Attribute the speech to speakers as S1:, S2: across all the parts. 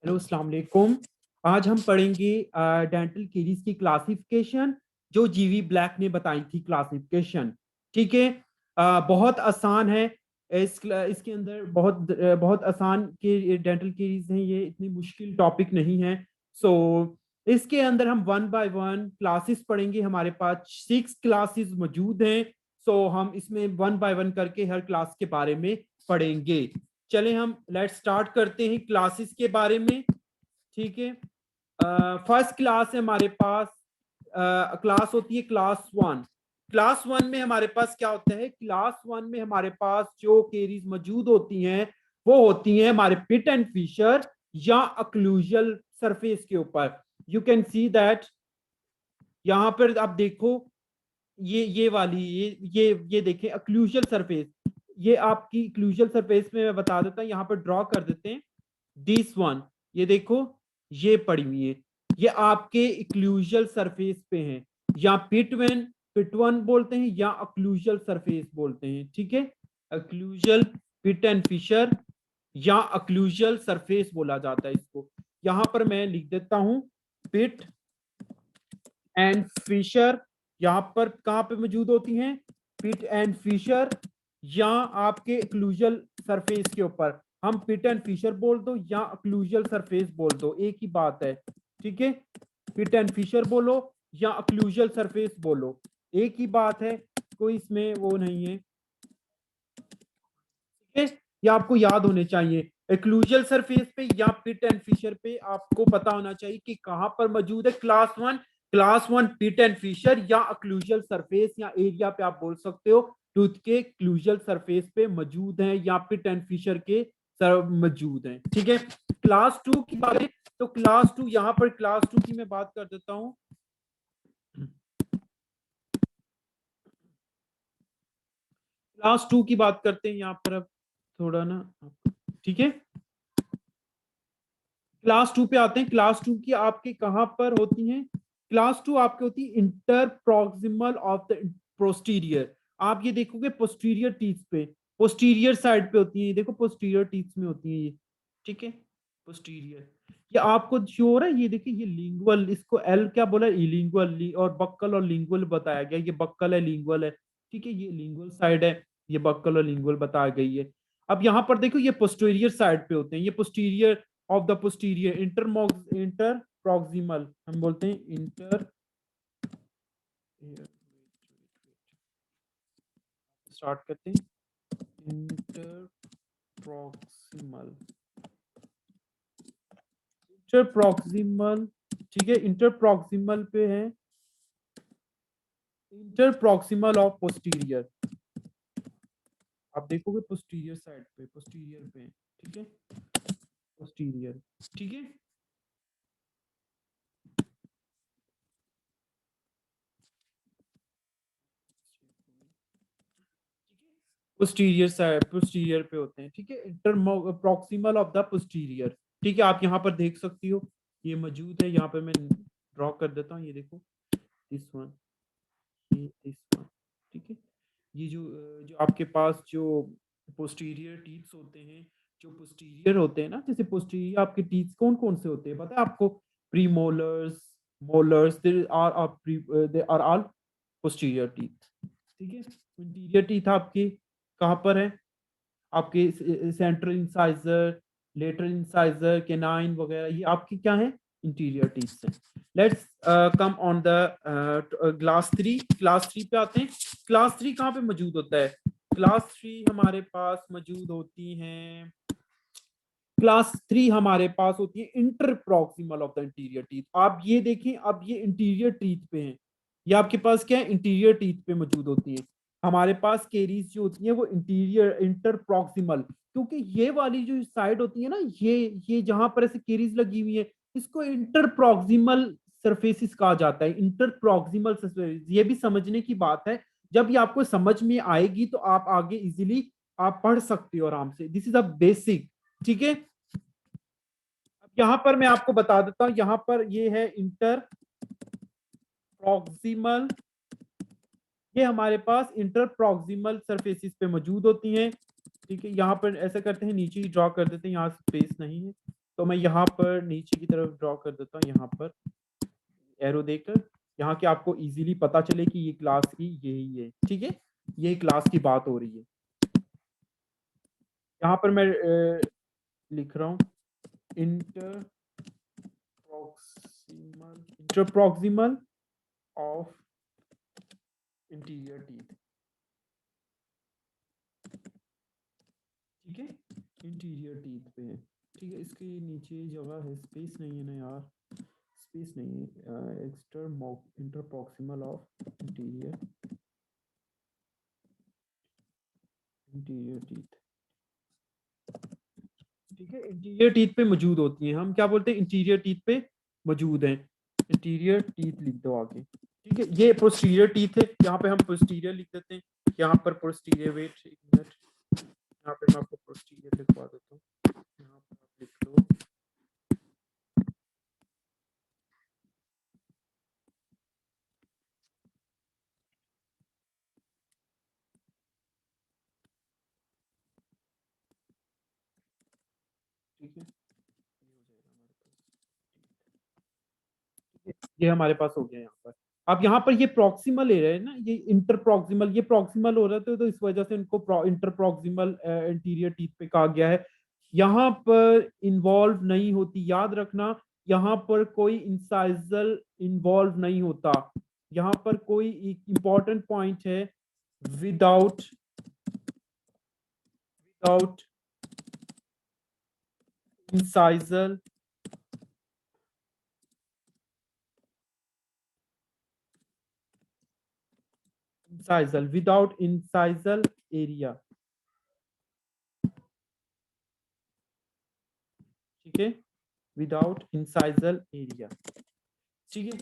S1: Hello अस्सलाम वालेकुम। आज हम पढ़ेंगे डेंटल केरीज की क्लासिफिकेशन जो जीवी ब्लैक ने बताई थी क्लासिफिकेशन। ठीक है। बहुत आसान है। इसके अंदर बहुत आसान के डेंटल केरीज हैं, ये इतनी मुश्किल टॉपिक नहीं है। सो इसके अंदर हम वन बाय वन क्लासेस पढ़ेंगे। हमारे पास 6 क्लासेस मौजूद हैं। सो हम इसमें वन बाय वन करके हर क्लास के बारे में पढ़ेंगे। चले हम लेट स्टार्ट करते हैं क्लासेस के बारे में। ठीक है। फर्स्ट क्लास है हमारे पास। क्लास होती है क्लास वन। क्लास वन में हमारे पास क्या होता है? क्लास वन में हमारे पास जो केरीज मौजूद होती हैं वो होती हैं हमारे पिट एंड फिशर या अक्लूजल सरफेस के ऊपर। You can see that. यहां पर आप देखो, ये वाली ये देखें अक्लूजल सरफेस। ये आपकी इक्लूजल सरफेस में मैं बता देता हूं, यहाँ पर ड्रॉ कर देते हैं। दिस वन, ये देखो, ये पड़ी हुई है। ये आपके इक्लूजल सरफेस पे है, या पिट वन बोलते हैं या अक्लूजल सरफेस बोलते हैं। ठीक है। अक्लूजल पिट एंड फिशर या अक्लूजल सरफेस बोला जाता है इसको। यहां पर मैं लिख देता हूं पिट एंड फिशर। यहाँ पर कहाँ पे मौजूद होती हैं? पिट एंड फिशर या आपके एक्लूजल सरफेस के ऊपर। हम पिट एंड फिशर बोल दो या एक्लूजल सरफेस बोल दो, एक ही बात है। ठीक है। पिट एंड फिशर बोलो या एक्लूजल सरफेस बोलो, एक ही बात है, कोई इसमें वो नहीं है। ठीक है। ये आपको याद होने चाहिए। एक्लूजल सरफेस पे या पिट एंड फिशर पे आपको पता होना चाहिए कि कहां पर मौजूद है। Class one pit and fissure या अक्लूजल सरफेस या एरिया पे आप बोल सकते हो टूथ के क्लूजल सरफेस पे मौजूद है या पिट एंड फिशर के मौजूद है। ठीक है। क्लास टू की बात है तो क्लास टू, यहां पर क्लास टू की मैं बात कर देता हूं। क्लास टू की बात करते हैं यहां पर अब थोड़ा ना। ठीक है। क्लास टू पे आते हैं। क्लास टू की आपके कहां पर होती हैं? क्लास टू आपकी होती है inter proximal of the posterior. आप ये देखोगे पोस्टीरियर टीथ पे, पोस्टीरियर साइड पे होती है। ये देखो पोस्टीरियर टीथ में होती है ये। ठीक है। पोस्टीरियर, ये आपको श्योर है? ये देखिए, ये लिंगुअल, इसको एल क्या बोला? इलिंगुअल। और बक्कल और लिंगुअल बताया गया। ये बक्कल है, लिंगुअल है। ठीक है। ये लिंगुअल साइड है, ये बक्कल और लिंगुअल बताया गई है। अब यहाँ पर देखो, ये पोस्टीरियर साइड पे होते हैं। ये posterior of the posterior inter proximal, हम बोलते हैं इंटर। स्टार्ट करते हैं इंटर प्रॉक्सिमल। इंटर प्रॉक्सिमल, ठीक है, इंटर प्रॉक्सिमल पे है। इंटर प्रॉक्सिमल ऑफ पोस्टीरियर, आप देखोगे पोस्टीरियर साइड पे, पोस्टीरियर पे। ठीक है। पोस्टीरियर। ठीक है। पोस्टीरियर साइड, पोस्टीरियर पे होते हैं। ठीक है। Inter proximal of the posterior. ठीक है। आप यहाँ पर देख सकती हो, ये मौजूद है। यहाँ पे मैं ड्रॉ कर देता हूँ। ये देखो, दिस वन, ये दिस वन। ठीक है। ये जो आपके पास जो पोस्टीरियर टीथ्स होते हैं, जो पोस्टीरियर होते हैं ना, जैसे पोस्टीरियर आपके टीथ्स कौन कौन से होते हैं पता है आपको? Premolars, molars, they are all posterior teeth. ठीक है। इंटीरियर टीथ आपके कहाँ पर है? आपके central incisor, lateral incisor, canine वगैरह, ये आपकी क्या है? इंटीरियर टीथ है। Let's come on the class three. Class three पे आते हैं। क्लास थ्री कहाँ पे मौजूद होता है? क्लास थ्री हमारे पास मौजूद होती हैं, क्लास थ्री हमारे पास होती है inter proximal of the interior teeth. आप ये देखें, अब ये इंटीरियर टीथ पे हैं। ये आपके पास क्या है? इंटीरियर टीथ पे मौजूद होती है। हमारे पास केरीज जो होती है वो इंटीरियर इंटर प्रॉक्सिमल, क्योंकि ये वाली जो साइड होती है ना, ये जहां पर ऐसे केरीज लगी हुई है, इसको इंटर प्रॉक्सिमल सरफेसिस कहा जाता है। इंटर प्रॉक्सिमल सरफेस, ये भी समझने की बात है। जब ये आपको समझ में आएगी तो आप आगे इजिली आप पढ़ सकते हो आराम से। This is a basic. ठीक है। यहां पर मैं आपको बता देता हूं, यहां पर ये है इंटर प्रॉक्सिमल। ये हमारे पास इंटर प्रॉक्सिमल सरफेसिस पे मौजूद होती हैं। ठीक है। यहाँ पर ऐसा करते हैं, नीचे ही ड्रॉ कर देते हैं, यहाँ स्पेस नहीं है। तो मैं यहाँ पर नीचे की तरफ ड्रॉ कर देता हूँ, यहाँ पर एरो देकर, यहाँ के आपको इजीली पता चले कि ये क्लास की यही है, ठीक है? ये क्लास की बात हो रही है। यहाँ पर मैं लिख रहा हूँ इंटर ऑफ इंटीरियर टीथ, ठीक है? इंटीरियर टीथ पे है, ठीक है? इसके नीचे जगह है, स्पेस नहीं है ना यार, स्पेस नहीं है। Inter proximal of interior teeth, ठीक है? इंटीरियर टीथ पे मौजूद होती हैं, हम क्या बोलते हैं, इंटीरियर टीथ पे मौजूद हैं। इंटीरियर टीथ लिख दो आगे, ठीक है? ये पोस्टीरियर टीथ है, यहाँ पे हम पोस्टीरियर लिख देते हैं। यहाँ पर पोस्टीरियर, वेट एक मिनट, यहाँ पे मैं आपको पोस्टीरियर लिखवा देता हूँ, यहाँ पर आप लिख लो। ठीक है, ये हमारे पास हो गया यहाँ पर। अब यहाँ पर ये प्रॉक्सिमल ले रहे हैं ना, ये इंटर प्रॉक्सिमल, ये प्रॉक्सिमल हो रहा था, तो इस वजह से इनको इंटर प्रॉक्सिमल इंटीरियर टीथ पे कहा गया है। यहाँ पर इन्वॉल्व नहीं होती, याद रखना, यहाँ पर कोई इंसाइजल इन्वॉल्व नहीं होता। यहाँ पर कोई एक इंपॉर्टेंट पॉइंट है, without without incisal without incisal area, ठीक है? विदाउट इंसाइजल एरिया, ठीक है?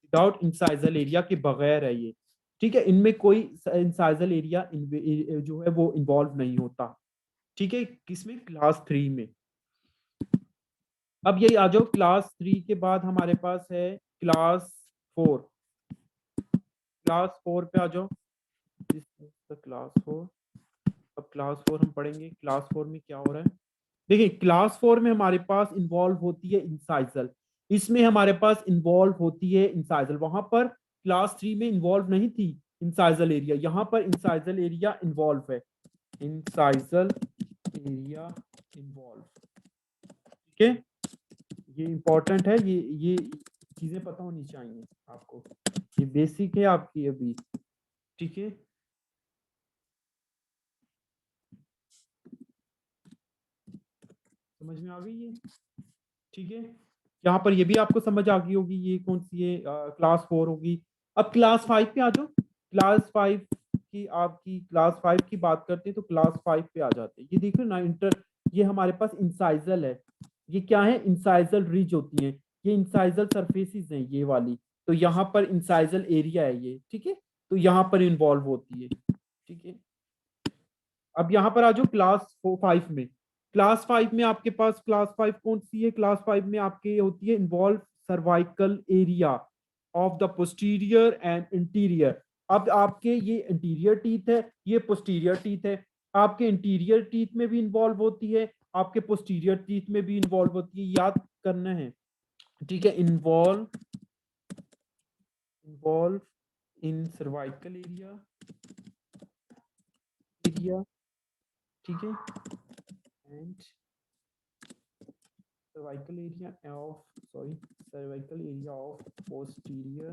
S1: विदाउट इंसाइजल एरिया के बगैर है ये, ठीक है? इनमें कोई इंसाइजल एरिया जो है वो इन्वॉल्व नहीं होता, ठीक है? किसमें? क्लास 3 में। अब यही आ जाओ, क्लास 3 के बाद हमारे पास है क्लास 4। क्लास 4 पे आ जाओ, क्लास 4। अब क्लास 4 हम पढ़ेंगे, क्लास 4 में क्या हो रहा है? देखिए, क्लास 4 में हमारे पास इन्वॉल्व होती है इंसाइजल, इसमें हमारे पास इन्वॉल्व होती है इंसाइजल। वहां पर क्लास 3 में इन्वॉल्व नहीं थी इंसाइजल एरिया, यहाँ पर इंसाइजल एरिया इन्वॉल्व है, इंसाइजल एरिया इन्वॉल्व, ठीक है? ये इंपॉर्टेंट है, ये चीजें पता होनी चाहिए आपको, ये बेसिक है आपकी अभी, ठीक है? समझ में आ गई ये, ठीक है? यहाँ पर ये भी आपको समझ आ गई होगी, ये कौन सी है, क्लास 4 होगी। अब क्लास 5 पे आ जाओ, क्लास 5 की, आपकी क्लास 5 की बात करते हैं तो क्लास 5 पे आ जाते हैं। ये देखो ना, ये हमारे पास इंसाइजल है, ये क्या है, इंसाइजल रिज होती है, ये इंसाइजल सरफेसिस हैं ये वाली, तो यहाँ पर इंसाइजल एरिया है ये, ठीक है? तो यहाँ पर इन्वॉल्व होती है, ठीक है? अब यहाँ पर आ जाओ क्लास 5 में। क्लास 5 में आपके पास क्लास 5 कौन सी है? क्लास 5 में आपके होती है involve cervical area of the posterior and interior. अब आपके ये इंटीरियर टीथ है, ये पोस्टीरियर टीथ है, आपके इंटीरियर टीथ में भी इन्वॉल्व होती है, आपके पोस्टीरियर टीथ में भी इन्वॉल्व होती है, याद करना है, ठीक है? इन्वॉल्व इन सर्वाइकल एरिया, ठीक है? And cervical area of cervical area of posterior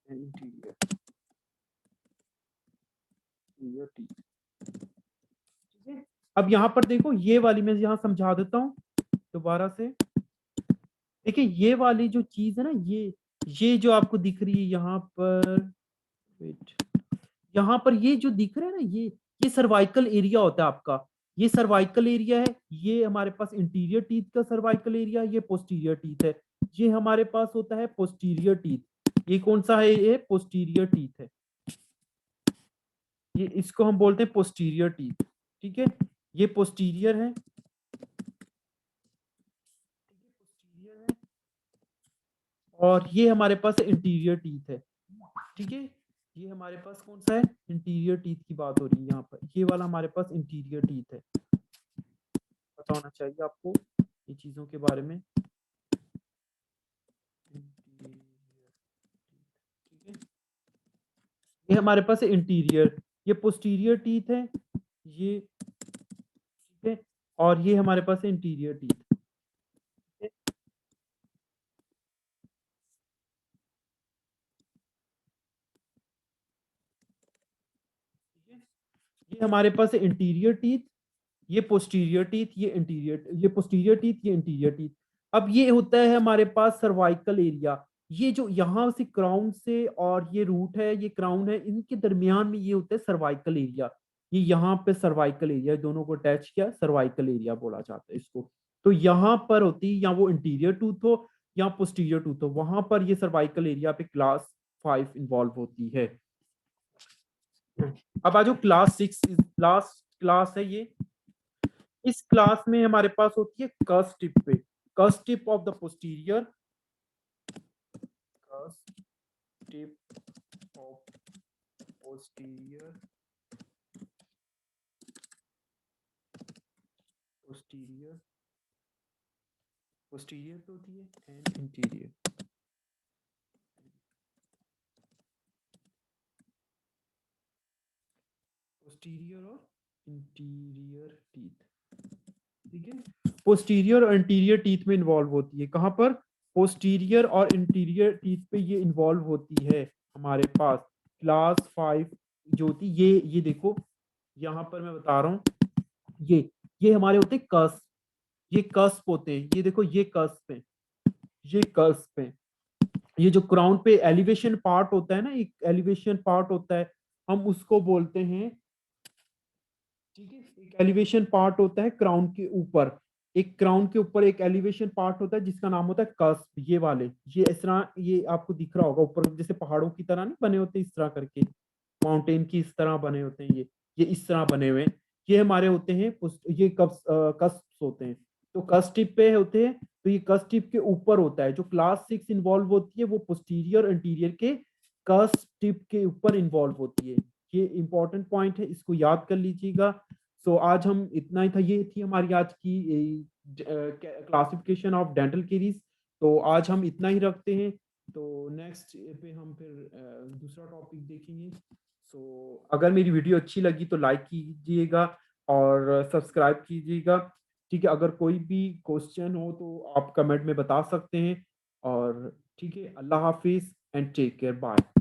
S1: and interior teeth, ठीक है? अब यहाँ पर देखो, ये वाली मैं यहाँ समझा देता हूँ दोबारा से। देखिए, ये वाली जो चीज है ना, ये जो आपको दिख रही है यहाँ पर, वेट, यहाँ पर ये जो दिख रहा है ना, ये सर्वाइकल एरिया होता है आपका, ये सर्वाइकल एरिया है, ये हमारे पास इंटीरियर टीथ का सर्वाइकल एरिया, ये पोस्टीरियर टीथ है, ये हमारे पास होता है पोस्टीरियर टीथ। ये कौन सा है? ये पोस्टीरियर टीथ है, ये इसको हम बोलते हैं पोस्टीरियर टीथ, ठीक है? ये पोस्टीरियर है, पोस्टीरियर है, और ये हमारे पास इंटीरियर टीथ है, ठीक है? ये हमारे पास कौन सा है? इंटीरियर टीथ की बात हो रही है यहाँ पर। ये वाला हमारे पास इंटीरियर टीथ है। पता होना चाहिए आपको ये चीज़ों के बारे में। इंटीरियर टीथ, ठीक है। ये हमारे पास है इंटीरियर, ये पोस्टीरियर टीथ है, ये ठीक है, और ये हमारे पास है इंटीरियर टीथ, ठीक है। ठीक है? ये हमारे पास है इंटीरियर टीथ, ये पोस्टीरियर टीथ, ये इंटीरियर, ये पोस्टीरियर टीथ, ये इंटीरियर टीथ। अब ये होता है हमारे पास सर्वाइकल एरिया। ये जो यहाँ से क्राउन से और ये रूट है, ये क्राउन है, इनके दरमियान में ये होता है सर्वाइकल एरिया। ये यहाँ पे सर्वाइकल एरिया दोनों को अटैच किया, सर्वाइकल एरिया बोला जाता है इसको। तो यहाँ पर होती है, या वो इंटीरियर टूथ हो या पोस्टीरियर टूथ हो, वहां पर ये सर्वाइकल एरिया पे क्लास 5 इन्वॉल्व होती है। अब आ जाओ क्लास 6, लास्ट क्लास है ये। इस क्लास में हमारे पास होती है कर्स टिप पे, कर्स tip of the posterior, curse tip of posterior, posterior, posterior पे होती है एंड इंटीरियर, पोस्टीरियर और इंटीरियर टीथ, ठीक है। पोस्टीरियर और इंटीरियर टीथ में इन्वॉल्व होती है, कहाँ पर? पोस्टीरियर और इंटीरियर टीथ पे ये इन्वॉल्व होती है हमारे पास। क्लास 5 जो होती है, ये देखो यहाँ पर मैं बता रहा हूँ, ये हमारे होते हैं कस्प, ये कस्प होते हैं, ये देखो ये कस्प है, ये कस्प है। ये जो क्राउन पे एलिवेशन पार्ट होता है ना, एक एलिवेशन पार्ट होता है, हम उसको बोलते हैं, ठीक है। एक एलिवेशन पार्ट होता है क्राउन के ऊपर, एक क्राउन के ऊपर एक एलिवेशन पार्ट होता है जिसका नाम होता है कस्प। ये वाले, ये इस तरह, ये आपको दिख रहा होगा ऊपर, जैसे पहाड़ों की तरह नहीं बने होते इस तरह करके, माउंटेन की इस तरह बने होते हैं ये इस तरह बने हुए हैं। ये हमारे होते हैं ये कस्प होते हैं। तो कस्प टिप पे होते हैं, तो ये कस्प टिप के ऊपर होता है। जो क्लास 6 इन्वॉल्व होती है वो पोस्टीरियर इंटीरियर के कस्प टिप के ऊपर इन्वॉल्व होती है। ये इंपॉर्टेंट पॉइंट है, इसको याद कर लीजिएगा। सो आज हम इतना ही था, ये थी हमारी आज की क्लासिफिकेशन ऑफ डेंटल केरीज। तो आज हम इतना ही रखते हैं, तो नेक्स्ट पे हम फिर दूसरा टॉपिक देखेंगे। सो अगर मेरी वीडियो अच्छी लगी तो लाइक कीजिएगा और सब्सक्राइब कीजिएगा, ठीक है। अगर कोई भी क्वेश्चन हो तो आप कमेंट में बता सकते हैं। और ठीक है, अल्लाह हाफिज एंड टेक केयर, बाय।